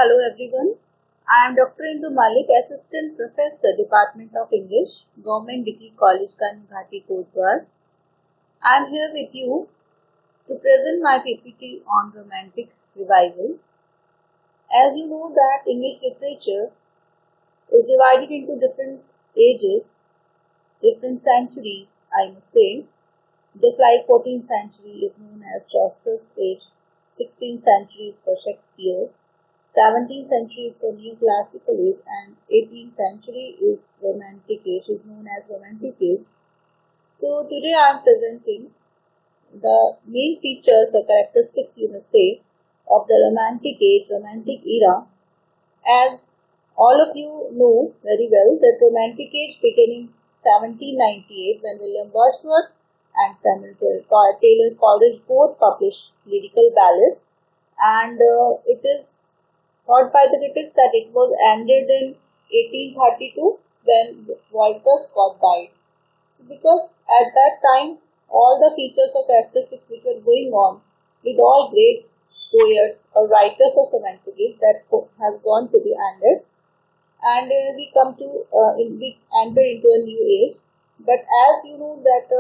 Hello everyone. I am Dr. Indu Malik, Assistant Professor, Department of English, Government Degree College, Kanghati, Kotdwar. I am here with you to present my PPT on Romantic Revival. As you know that English literature is divided into different ages, different centuries, I must say. Just like 14th century is known as Chaucer's age, 16th century is for Shakespeare, 17th century is for neoclassical age, and 18th century is romantic age, is known as romantic age. So today I am presenting the main features, the characteristics you must say, of the romantic age, romantic era. As all of you know very well that romantic age began in 1798 when William Wordsworth and Samuel Taylor Coleridge both published lyrical ballads, and it is thought by the critics that it was ended in 1832 when Walter Scott died. So because at that time all the features or characteristics which were going on with all great poets or writers of romantic age that has gone to be ended, and we come to we enter into a new age. But as you know that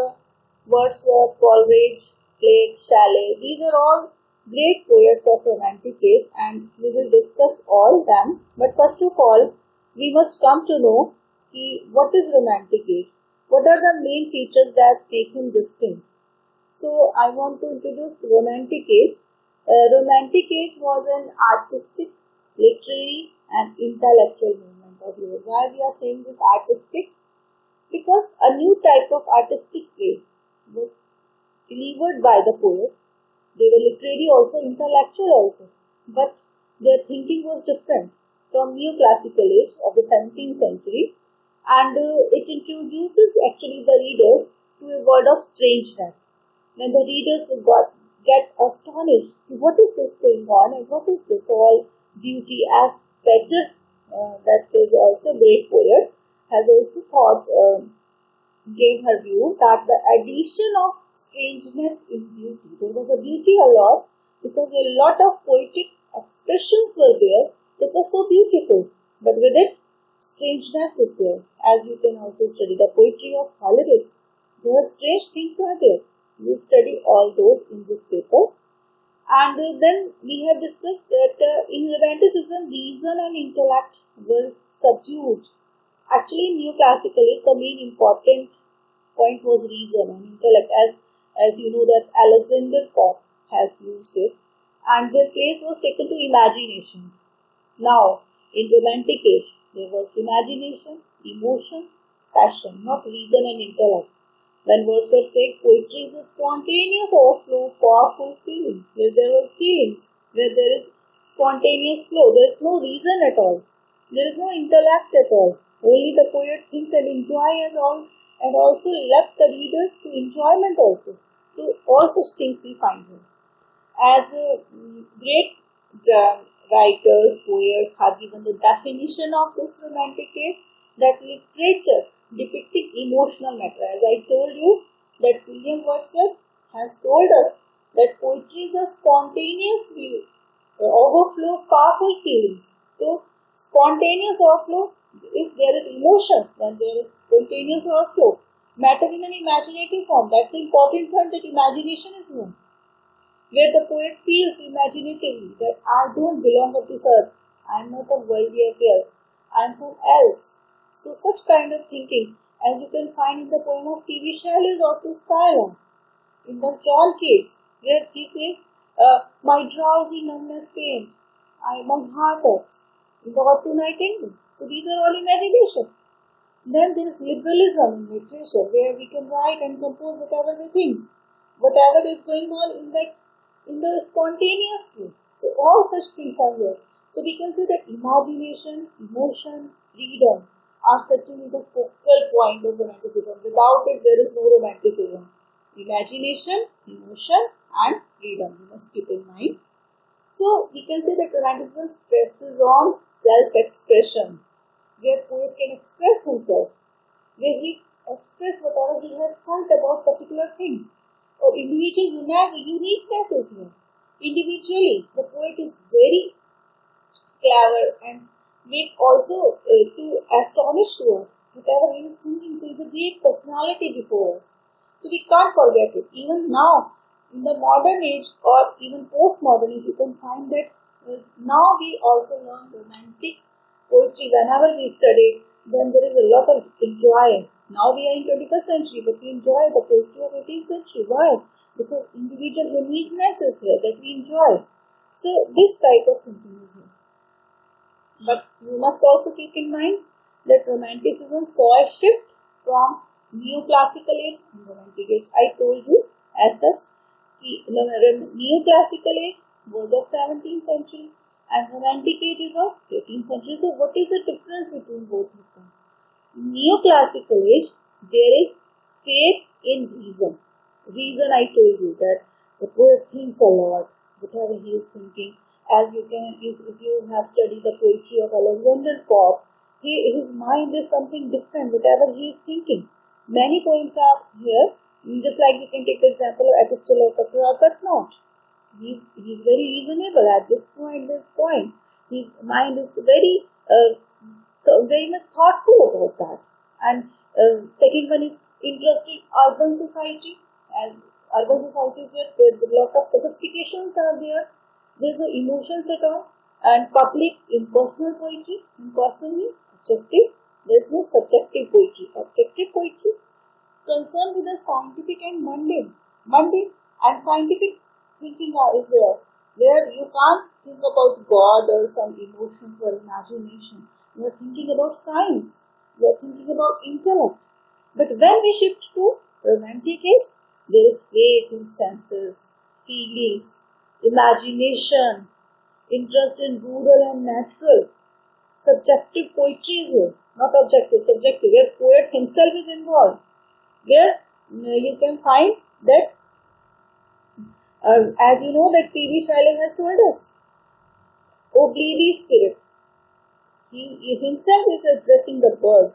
Wordsworth, Coleridge, Blake, Shelley, these are all great poets of romantic age, and we will discuss all them. But first of all, we must come to know what is romantic age. What are the main features that make him distinct? So I want to introduce romantic age. Romantic age was an artistic, literary and intellectual movement of Europe. Why we are saying this artistic? Because a new type of artistic way was delivered by the poets. They were literary also, intellectual also, but their thinking was different from neoclassical age of the 17th century, and it introduces actually the readers to a world of strangeness. When the readers will get astonished, what is this going on and what is this all beauty, as Petrarch, that is also a great poet, has also thought, gave her view that the addition of strangeness in beauty, there was a beauty a lot because a lot of poetic expressions were there that were so beautiful, but with it strangeness is there. As you can also study the poetry of Coleridge, there are strange things are there. You study all those in this paper. And then we have discussed that in Romanticism, reason and intellect were subdued. Actually, in neoclassically, the main important point was reason and intellect, as you know that Alexander Pope has used it, and their place was taken to imagination. Now, in romantic age, there was imagination, emotion, passion, not reason and intellect. When Wordsworth said poetry is a spontaneous overflow of powerful feelings, where there are feelings, where there is spontaneous flow, there is no reason at all, there is no intellect at all. Only the poet thinks and enjoys and also left the readers to enjoyment also. So all such things we find here. As great writers, poets have given the definition of this romantic age, that literature depicting emotional matter. As I told you that William Wordsworth has told us that poetry is a spontaneous overflow of powerful feelings. So spontaneous overflow, if there is emotions, then there is spontaneous overflow. Matter in an imaginative form. That's the important point, that imagination is known. Where the poet feels imaginatively that I don't belong to this earth, I am not of worldly affairs, I am from else. So such kind of thinking, as you can find in the poem of T.V. Shelley's Otto Skylark, in the John case, where he says, my drowsy numbness pain, my heart aches, in the Otto Nightingale. So these are all imagination. Then there is liberalism in literature, where we can write and compose whatever we think, whatever is going on in the spontaneous way. So all such things are here. So we can say that imagination, emotion, freedom are certainly the focal point of romanticism. Without it, there is no romanticism. Imagination, emotion, and freedom. You must keep in mind. So we can say that romanticism stresses on self-expression, where poet can express himself, where he express whatever he has felt about particular thing. Or individual uniqueness is here. Individually, the poet is very clever, and make also to astonish to us. Whatever he is thinking, so he's a great personality before us. So we can't forget it. Even now, in the modern age or even postmodern age, you can find that now we also learn romantic poetry whenever we study. Then there is a lot of joy. Now we are in 21st century, but we enjoy the poetry of 18th century. Why? Because individual uniqueness is here that we enjoy. So this type of thinking is here. But you must also keep in mind that Romanticism saw a shift from Neoclassical age and Romantic age. I told you as such, Neoclassical age was of 17th century and Romantic age is of 18th century. So what is the difference between both of them? Neoclassical age, there is faith in reason. Reason, I told you that the poet thinks a lot, whatever he is thinking. As you can, if you have studied the poetry of Alexander Pope, his mind is something different, whatever he is thinking. Many poems are here, just like you can take the example of Epistle of Petrarch, but not. He's very reasonable at this point. His mind is very much thoughtful about that. And second one is interest in urban society. As urban society is where a lot of sophistications are there. There's no emotions at all. And public impersonal poetry. Impersonal means objective. There's no subjective poetry. Objective poetry concerned with the scientific and mundane. Mundane and scientific thinking is there. Where you can't think about God or some emotions or imagination. You are thinking about science. You are thinking about intellect. But when we shift to romantic age, there is faith in senses, feelings, imagination, interest in rural and natural. Subjective poetry is here, not objective, subjective, where poet himself is involved. Where you can find that, as you know, that P.B. Shelley has told us, O bleedy spirit. He himself is addressing the bird.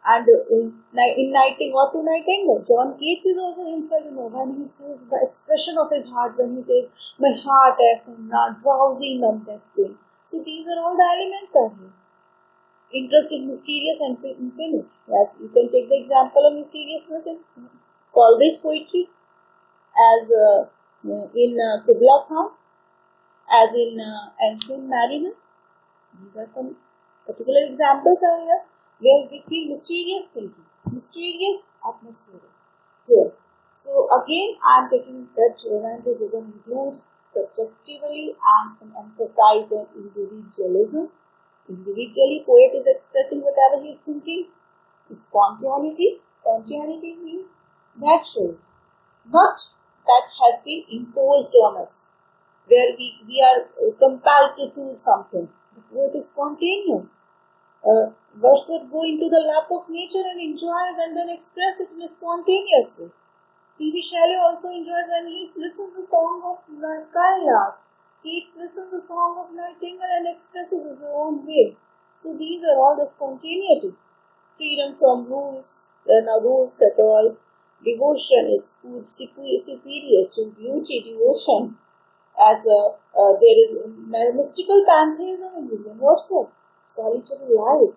And in Autumn Nightingale, John Keats is also himself, when he says the expression of his heart, when he says, my heart acts in not drowsy numbness pain. So these are all the elements are here. Interest in mysterious and infinite. Yes, you can take the example of mysteriousness in Coleridge poetry, as in Kubla Khan, as in Ancient Mariner. These are some particular examples are here where we feel mysterious thinking, mysterious atmosphere here. So again, I am taking that romanticism includes subjectively and emphasize on individualism. Individually, poet is expressing whatever he is thinking. Spontaneity. Spontaneity means natural, not that has been imposed on us, where we are compelled to do something. The poet is spontaneous. Verse should go into the lap of nature and enjoy it and then express it in a spontaneous way. P.B. Shelley also enjoys when he listens to the song of the skylark. He listens to the song of nightingale and expresses his own way. So these are all the spontaneity. Freedom from rules, there are no rules at all. Devotion is superior to beauty, devotion. As there is mystical pantheism in William Wordsworth, solitary life,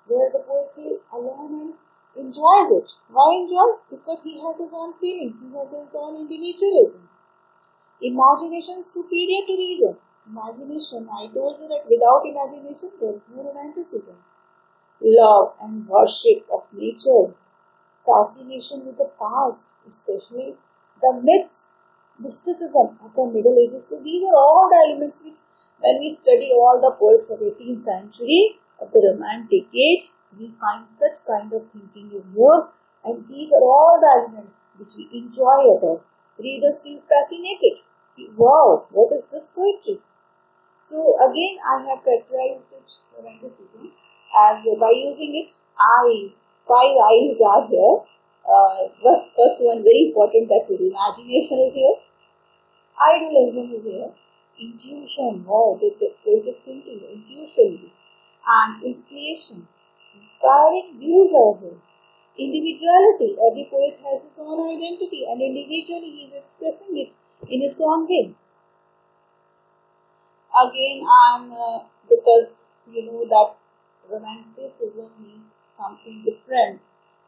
where the poet feels alone and enjoys it. Why enjoy? Because he has his own feelings, he has his own individualism. Imagination is superior to reason. Imagination, I told you that without imagination there is no romanticism. Love and worship of nature, fascination with the past, especially the myths, mysticism of the Middle Ages. So these are all the elements which, when we study all the poets of 18th century, of the Romantic age, we find such kind of thinking is here, and these are all the elements which we enjoy about. Readers feel fascinated. Wow, what is this poetry? So again, I have characterized it, romanticism, as by using its eyes. 5 eyes are here. First one, very important, that is imagination is here. Idealism is here. Intuition, wow, the poet is thinking, intuition. And inspiration. Inspiring views are here. Individuality. Every poet has his own identity and individually he is expressing it in its own way. Again, I am because you know that romanticism means something different.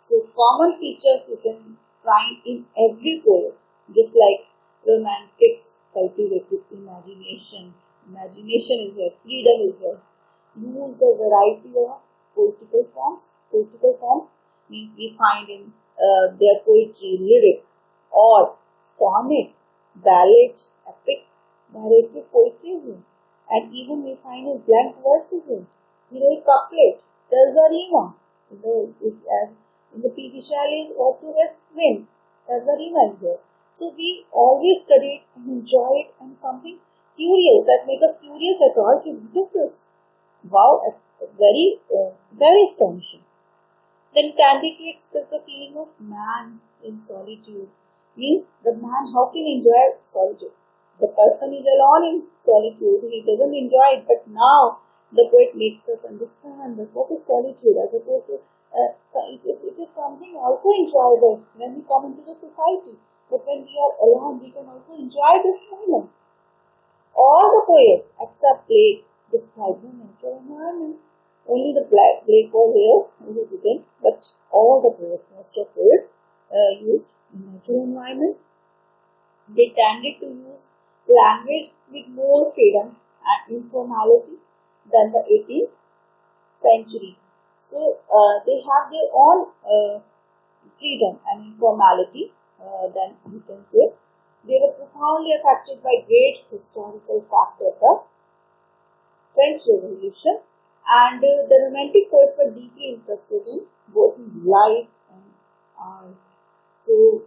So common features you can find in every poet, just like romantics cultivated imagination. Imagination is here, freedom is here. Use a variety of poetical forms. Poetical forms means we find in their poetry lyric, ode, sonnet, ballad, epic, narrative poetry is in. And even we find in blank verses in. Heroic couplet, there's a rima. It's as in the P.T. Shelley's or to his win. There's a rima in here. So we always study it and enjoy it and something curious that make us curious at all. What is this? Wow, very astonishing. Then candidly express the feeling of man in solitude. Means the man how can enjoy solitude? The person is alone in solitude, he doesn't enjoy it, but now the poet makes us understand that what is solitude as opposed to so it is something also enjoyable when we come into the society. But when we are alone, we can also enjoy this moment. All the poets except Blake describe the natural environment. Only the Blake was here, who didn't, but all the poets, most of poets, used natural environment. They tended to use language with more freedom and informality than the 18th century. So they have their own freedom and informality, then you can say. They were profoundly affected by great historical factors, the French Revolution, and the Romantic poets were deeply interested in both in life and art. So,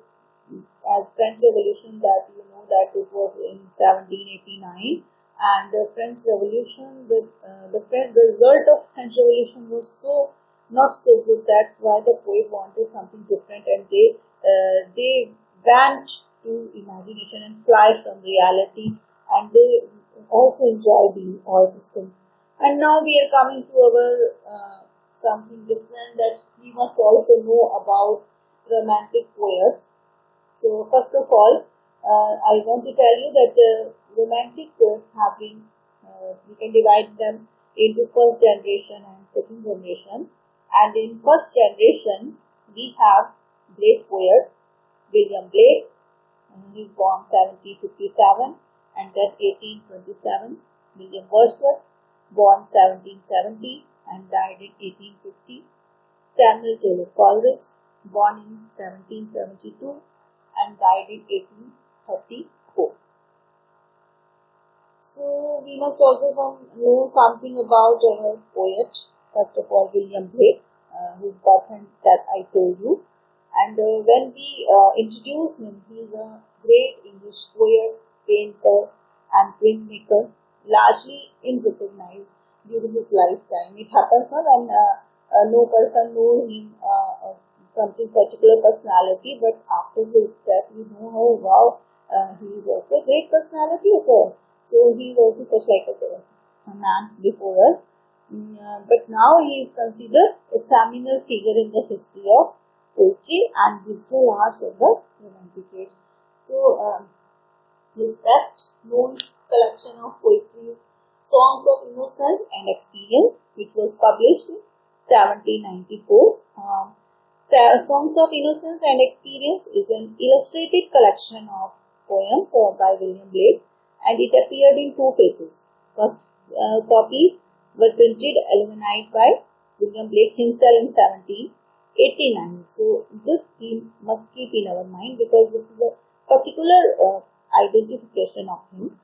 as French Revolution, that you know that it was in 1789, and the French Revolution, the result of French Revolution was so not so good. That's why the poet wanted something different, and they went to imagination and fly from reality, and they also enjoy these all systems. And now we are coming to our something different that we must also know about romantic poets. So first of all, I want to tell you that romantic poets have been, we can divide them into first generation and second generation. And in first generation, we have great poets, William Blake, he is born 1757 and then 1827. William Wordsworth, born 1770 and died in 1850. Samuel Taylor Coleridge, born in 1772 and died in 1834. So we must also know something about our poet. First of all, William Blake, whose birth and death I told you. And when we introduce him, he is a great English poet, painter, and printmaker, largely unrecognized during his lifetime. It happens not when no person knows him something particular personality, but after his death, we know how wow he is also a great personality of her. So he is also such like a man before us. But now he is considered a seminal figure in the history of poetry and visual arts of the Romantic age. So his best known collection of poetry, Songs of Innocence and Experience, which was published in 1794. Songs of Innocence and Experience is an illustrated collection of poems by William Blake, and it appeared in two phases. First copies were printed illuminated by William Blake himself in 1789. So this we must keep in our mind because this is a particular identification of him.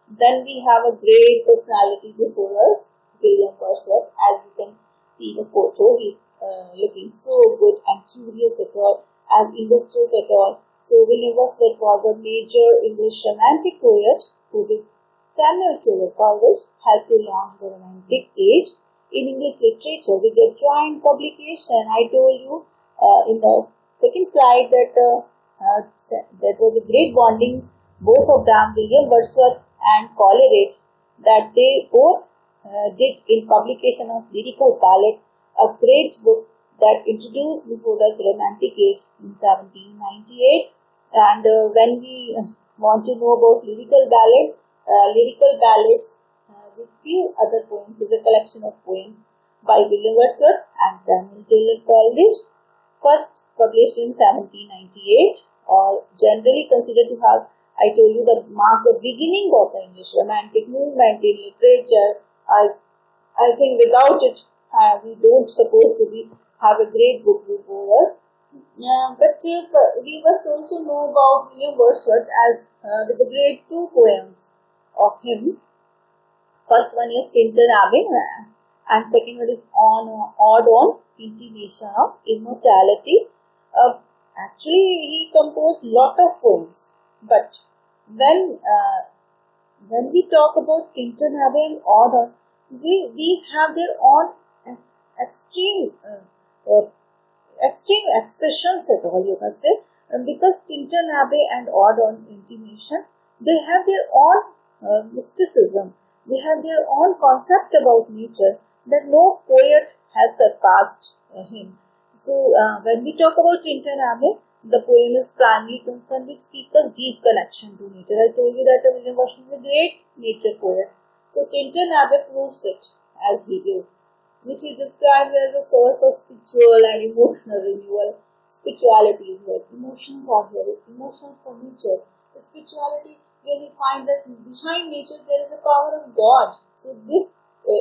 Then we have a great personality before us, William Wordsworth. As you can see the photo, he's looking so good and curious at all, and industrious at all. So William Wordsworth was a major English romantic poet who with Samuel Taylor Coleridge helped to launch the Romantic age in English literature with their joint publication. I told you in the second slide that that was a great bonding, both of them, William Wordsworth and Coleridge, that they both did in publication of Lyrical Ballad, a great book that introduced before us Romantic age in 1798. And when we want to know about lyrical ballads, with few other poems is a collection of poems by William Wordsworth and Samuel Taylor Coleridge, first published in 1798, or generally considered to have, I told you, that mark the beginning of the English Romantic movement in literature. I think without it, we don't suppose to be have a great book before us. But we must also know about William Wordsworth as with the great two poems of him. First one is Tintern Abbey, and second one is Ode on Intimation of Immortality. Actually, he composed lot of poems, but when uh, when we talk about Tintern Abbey and Ode on, these have their own extreme extreme expressions at all, you must say, because Tintern Abbey and Ode on Intimation, they have their own mysticism, they have their own concept about nature that no poet has surpassed him. So, when we talk about Tintern Abbey, the poem is primarily concerned with speaker's deep connection to nature. I told you that William Wordsworth is a great nature poet. So, Tintern Abbey proves it as he is, which he describes as a source of spiritual and emotional renewal. Spirituality is here. Emotions are here. Emotions for nature. The spirituality, where we find that behind nature there is a power of God. So this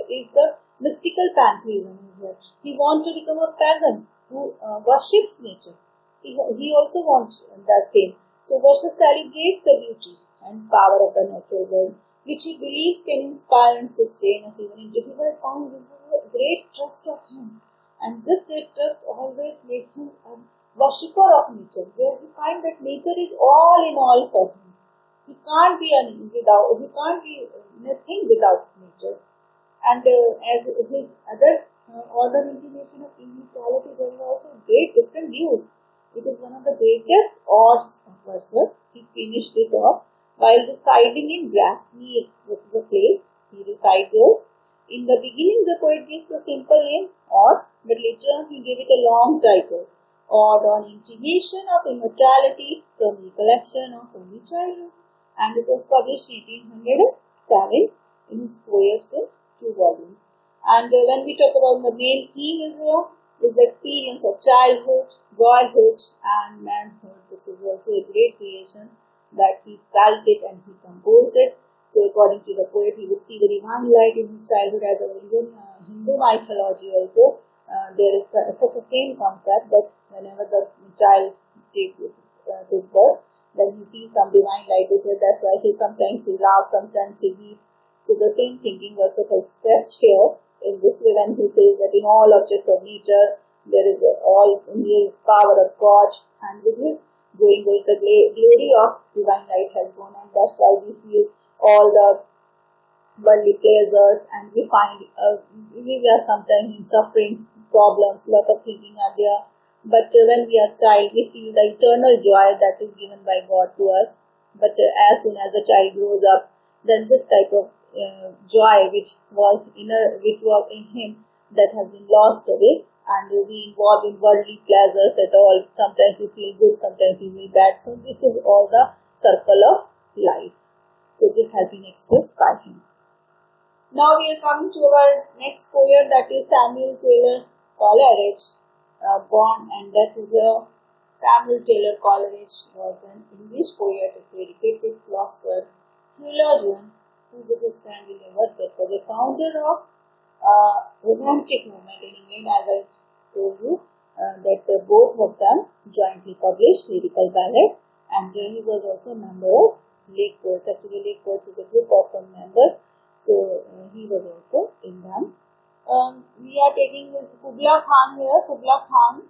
is the mystical pantheism here. He wants to become a pagan who worships nature. He also wants the same. So Wordsworth celebrates the beauty and power of the natural world, which he believes can inspire and sustain us even in difficult times. This is a great trust of him, and this great trust always makes him a worshipper of nature, where he finds that nature is all in all for him. He can't be nothing without nature. And as his other other intimation of immortality, there are also great different views. It is one of the greatest odes of Wordsworth. He finished this off while residing in Grasmere. This is the place he resided there. In the beginning, the poet gives the simple name Ode, but later on he gave it a long title, Ode on Intimation of Immortality from Recollection of Early Childhood, and it was published in 1807 in his poets in 2 volumes. And when we talk about the main theme is the experience of childhood, boyhood, and manhood. This is also a great creation that he felt it and he composed it. So according to the poet, he would see the divine light in his childhood. As our Indian Hindu mythology also, there is such a same concept that whenever the child takes birth, then he sees some divine light. He said that's why he laughs, sometimes he weeps. So the same thinking was expressed here in this way when he says that in all objects of nature there is power of God, and with his going with the glory of divine light has gone, and that's why we feel all the worldly pleasures, and we find we are sometimes in suffering, problems, lot of thinking are there. But when we are child, we feel the eternal joy that is given by God to us. But as soon as the child grows up, then this type of joy which was in him, that has been lost away, and we involved in worldly pleasures at all. Sometimes we feel good, sometimes we feel bad. So this is all the circle of life. So this has been expressed by him. Now we are coming to our next poet, that is Samuel Taylor Coleridge, born and death here. Samuel Taylor Coleridge was an English poet, a dedicated philosopher, theologian, who with his friend William Wordsworth was the founder of Romantic movement in England. As I told you, that both of them jointly published lyrical ballad, and he was also a member of Lake Poets. Actually, Lake Poets is a group of some members, so he was also in them. We are taking Kubla Khan here. Kubla Khan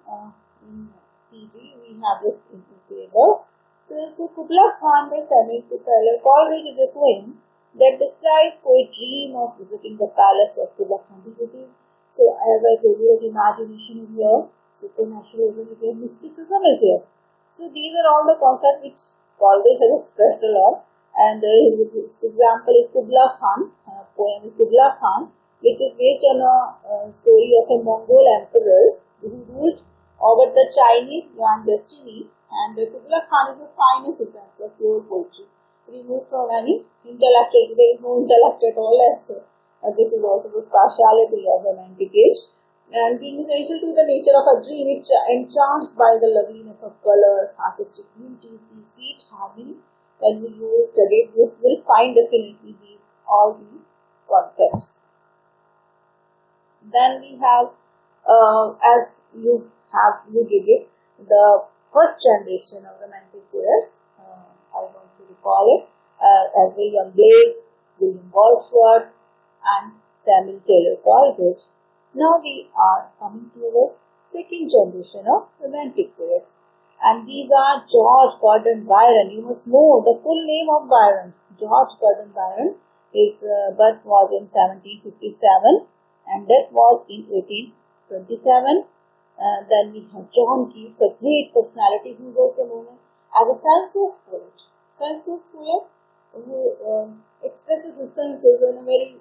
in PG, we have this in this table. So Kubla Khan by Samuel Taylor Coleridge is a poem that describes poet's dream of visiting the palace of Kubla Khan. So as I told you, that imagination is here, supernaturalism is here, mysticism is here. So these are all the concepts which Coleridge has expressed a lot. And his example is Kubla Khan. Poem is Kubla Khan, which is based on a story of a Mongol emperor who ruled over the Chinese Yuan dynasty. And Kubla Khan is the finest example of pure poetry, removed from any intellectual. There is no intellect at all. This is also the speciality of romantic age. And being essential to the nature of a dream, it enchants by the loveliness of color, artistic beauty, sweet harmony. When you study it, you will find definitely all these concepts. Then we have, as you did it, the first generation of romantic poets. I want to recall it as William Blake, William Wordsworth, and Samuel Taylor Coleridge. Now we are coming to the second generation of romantic poets, and these are George Gordon Byron. You must know the full name of Byron. George Gordon Byron. His birth was in 1757 and death was in 1827. Then we have John Keats, a great personality who is also known as a sensuous poet. Sensuous poet who expresses his senses in a very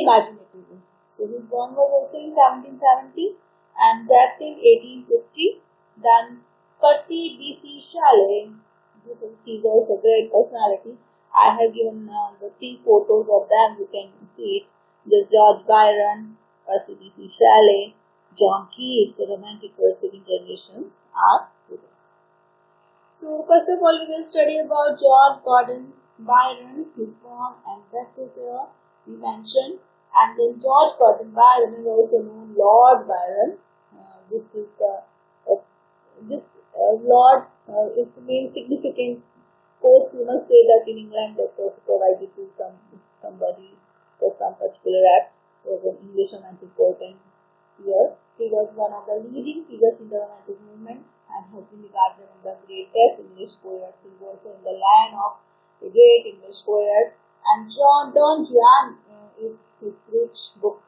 imaginative way. So his born was also in 1770 and death in 1850. Then Percy B.C. Shelley. He is also a great personality. I have given the 3 photos of them. You can see it. There's George Byron, Percy B.C. Shelley, John Keats, the romantic poet second generations are with us. So first of all, we will study about George Gordon Byron, his born and death is here, we mentioned. And then George Gordon Byron is also known Lord Byron. This is the Lord is the main significant post. You must say that in England that was provided to somebody for some particular act. Was an English romantic poet, and here he was one of the leading figures in the romantic movement and has been regarded as the greatest English poet. He is also in the line of the great English poets. And Don Juan is his great book.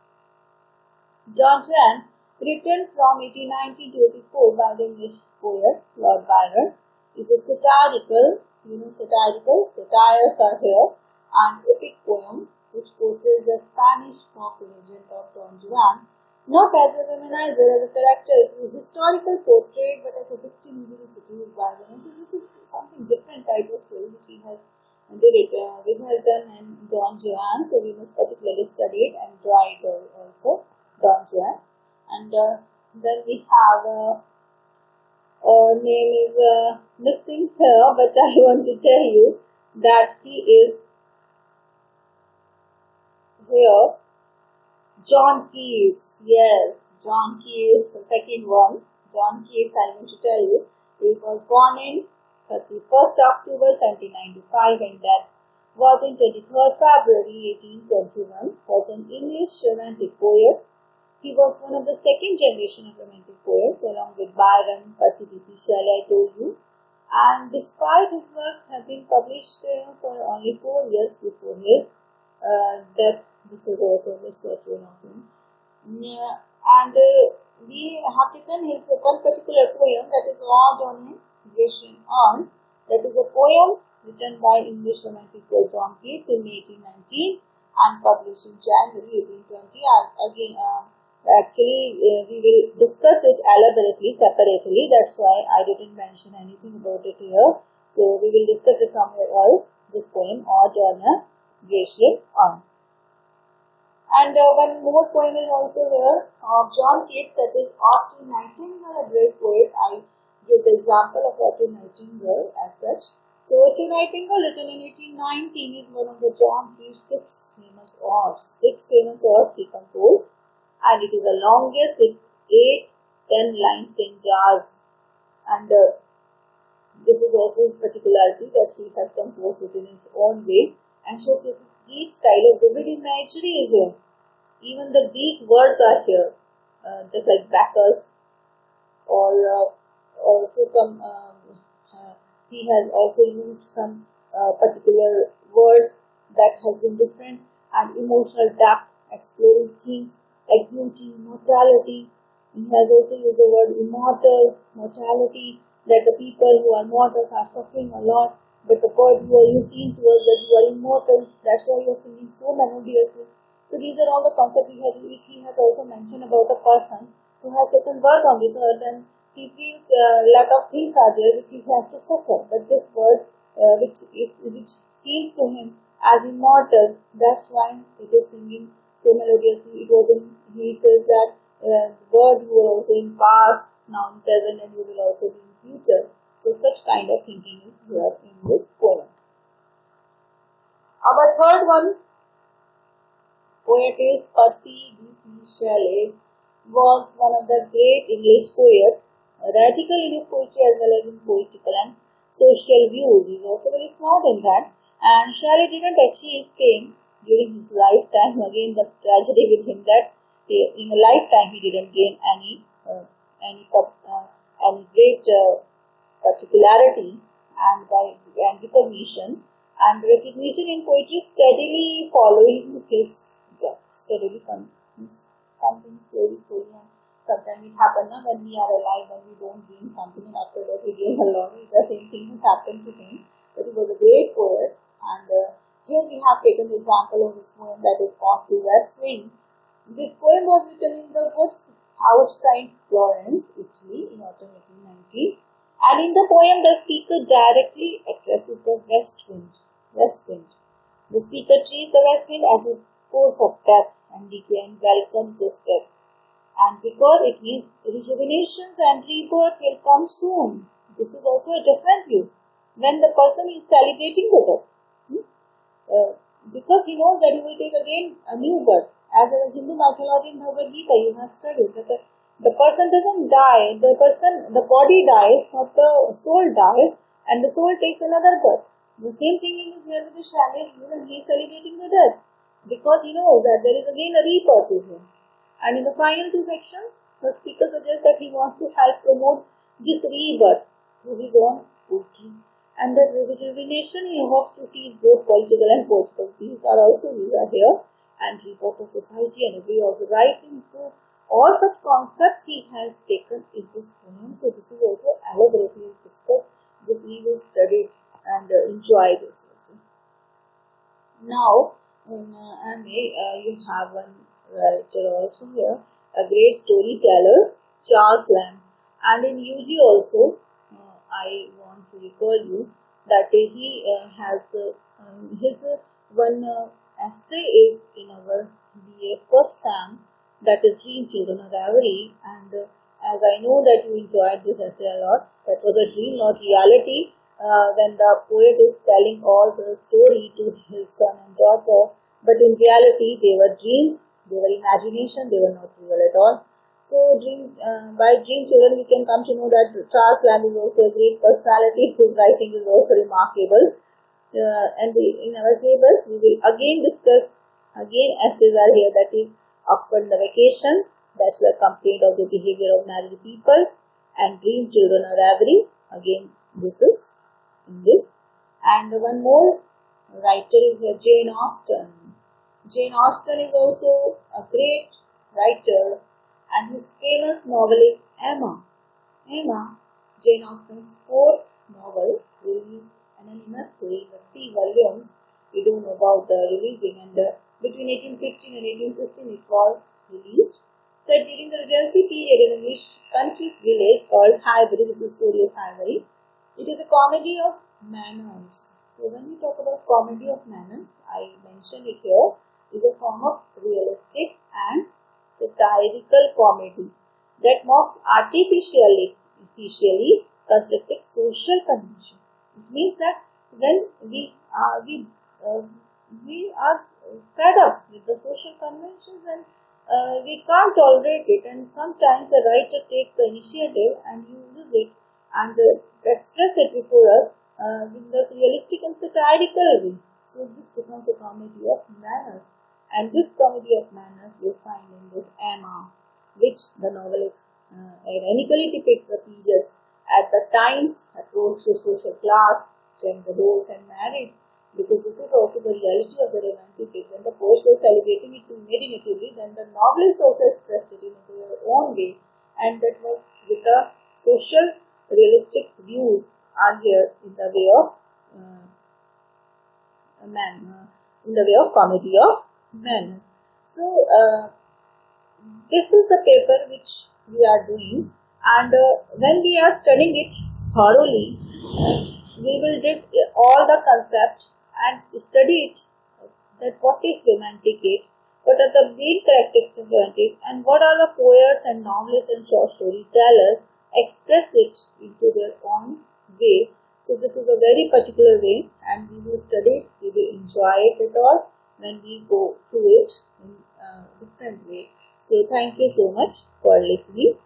Don Juan, written from 1819 to 1884 by the English poet Lord Byron, is a satirical, satires are here, an epic poem which portrays the Spanish folk legend of Don Juan, not as a womanizer, as a character, it is a historical portrait, but as a victim easily seduced by women. So this is something different type of story which he has which has done in Don Juan. So we must particularly study it and enjoy it also, Don Juan. And then we have name is missing here, but I want to tell you that he is here. John Keats, yes, John Keats, the second one. John Keats, I want to tell you, he was born in 31st October 1795 and death was in 23rd February 1821. Was an English romantic poet. He was one of the second generation of romantic poets along with Byron, Percy B.C. Shelley, I told you. And despite his work have been published for only 4 years before his death, this is also a misfortune of him. And we have taken his one particular poem that is Ode on him, Grecian Urn. That is a poem written by English romantic poet John Keats in May 1819 and published in January 1820. And again, we will discuss it elaborately, separately. That's why I didn't mention anything about it here. So we will discuss it somewhere else. This poem, Ode on a Grecian Urn. And one more poem is also here of John Keats, that is Otto Nightingale, a great poet. I give the example of Otto Nightingale as such. So Otto Nightingale, written in 1819, is one of the John Keats' 6 famous odes. 6 famous odes he composed, and it is the longest with 8-10 line stanzas. And this is also his particularity that he has composed it in his own way and showcases Keats' style of vivid imagery is here. Even the Greek words are here, just like Bacchus, or also some. He has also used some particular words that has been different and emotional depth, exploring themes like beauty, mortality. He has also used the word immortal, mortality, that the people who are mortal are suffering a lot, but the poet who you sing to us that you are immortal, that's why you are singing so melodiously. So these are all the concepts which he has also mentioned about a person who has certain birth on this earth and he feels a lot of things are there which he has to suffer. But this word which seems to him as immortal. That's why it is singing so melodiously. It was in, he says that God, you were also in past, now in present, and you will also be in future. So such kind of thinking is here in this poem. Our third one, poet is Percy B.C. Shelley, was one of the great English poets, radical in his poetry as well as in political and social views. He is also very smart in that. And Shelley didn't achieve fame during his lifetime. Again, the tragedy with him that in a lifetime he didn't gain any great particularity and recognition. And recognition in poetry steadily following his death. Steadily comes something slowly. And sometimes it happens when we are alive and we don't gain something, and after that we gain a lot. The same thing has happened to him. But he was a great poet, and here we have taken the example of this poem that is Off to West Wing. This poem was written in the woods outside Florence, Italy in autumn 1890. And in the poem, the speaker directly addresses the west wind. The speaker treats the west wind as a force of death and decay and welcomes this death. And because it means rejuvenation and rebirth will come soon. This is also a different view. When the person is celebrating the death, because he knows that he will take again a new birth. As in Hindu mythology in Bhagavad Gita, you have studied that the person doesn't die, the body dies, not the soul dies, and the soul takes another birth. The same thing is here with the Shelley, when he is celebrating the death, because he knows that there is again a rebirth to him. And in the final two sections, the speaker suggests that he wants to help promote this rebirth through his own poetry. And the rejuvenation he hopes to see is both political and poetical. These are here, and rebirth of society and a way of writing. So all such concepts he has taken in this poem. So this is also elaborately discussed. This he will study and enjoy this also. Now in MA you have one writer also here, a great storyteller, Charles Lamb. And in UG also, I want to recall you that he has his one essay is in our BA first SAM, that is Dream Children of Avery. And as I know that you enjoyed this essay a lot, that was a dream, not reality. When the poet is telling all the story to his son and daughter, but in reality they were dreams, they were imagination, they were not real at all. So by Dream Children we can come to know that Charles Lamb is also a great personality whose writing is also remarkable. In our syllabus we will again discuss essays are here, that is Oxford in the Vacation, Bachelor Complaint of the Behavior of Married People, and Dream Children of Avery. Again this is in this. And one more writer is Jane Austen. Jane Austen is also a great writer, and his famous novel is Emma. Jane Austen's fourth novel, released anonymously in the 3 volumes. We don't know about the releasing, and between 1815 and 1816 it was released. Set during the Regency period in an English country village called Highbury. This is the story of Highbury. It is a comedy of manners. So when we talk about comedy of manners, I mentioned it here, is a form of realistic and satirical comedy that mocks artificially constructed social convention. It means that when we are fed up with the social conventions, and we can't tolerate it, and sometimes the writer takes the initiative and uses it and express it before us in this realistic and satirical way. So this becomes a comedy of manners. And this comedy of manners we find in this Emma, which the novelist ironically depicts the periods at the times approach to social class, gender roles and marriage, because this is also the reality of the romantic age. When the poets were celebrating it imaginatively, then the novelist also expressed it in their own way, and that was with the social realistic views are here in the way of comedy of men. So this is the paper which we are doing, and when we are studying it thoroughly, we will get all the concepts and study it that what is romantic, what are the main characteristics of romantic, and what are the poets and novelists and short storytellers express it into their own way. So this is a very particular way, and we will study it, we will enjoy it at all when we go through it in a different way. So thank you so much for listening.